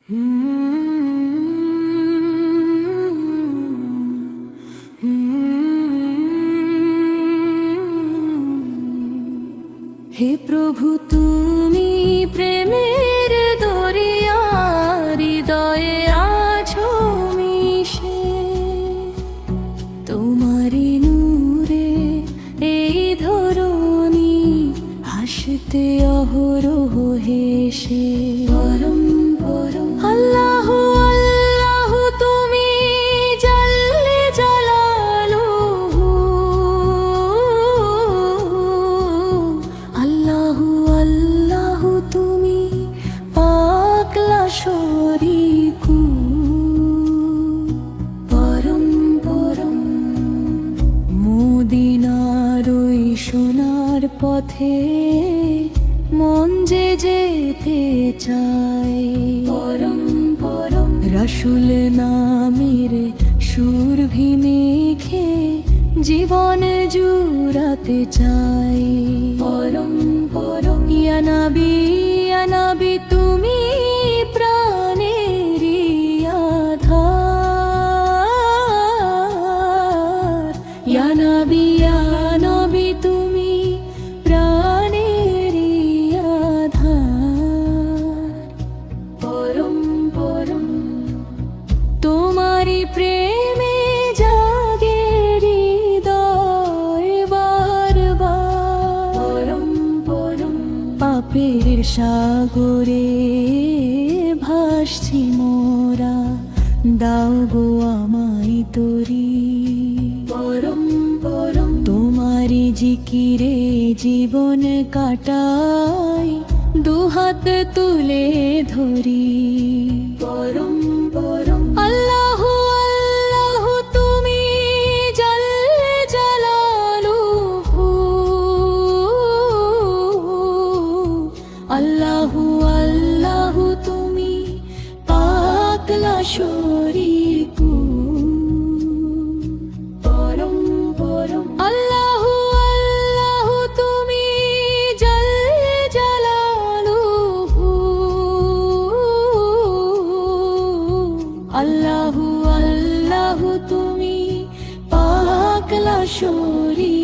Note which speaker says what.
Speaker 1: হে প্রভু, তুমি প্রেমের দরিয়া, হৃদয়ে আছো মিশে। তোমারি নূরে এই ধরণী হাসতে অহরহ হেসে। পরম পরম আল্লাহ আল্লাহ, তুমি জাল্লে জালালুহু। আল্লাহ আল্লাহ, তুমি পাক লা শরীকু। পরম পরম মদিনার ওই সোনার পথে মন যে যেতে চায়। পরম পরম রাসূল নামের সুরভি মেখে জীবন জুড়াতে চাই। পরম পরম ইয়া নবী তুমি প্রাণের আধার। ইয়া নবী তুমি প্রাণের আধার। পরম পরম তোমারি প্রেমে জাগে হৃদয় বারবার। পরম পরম পাপের সাগরে ভাসছি মোরা, দাও গো আমায় তরি। পরম পরম তোমারি জিকিরে জীবন কাটাই, দুহাত তুলে ধরি। পরম পরম আল্লাহ আল্লাহ, তুমি জাল্লে জালালুহু। আল্লাহ আল্লাহ, তুমি পাক লা শরীকু। পরম পরম আল্লাহ আল্লাহ, তুমি জাল্লে জালালুহু। আল্লাহ আল্লাহ, তুমি পাক লা শরীকু।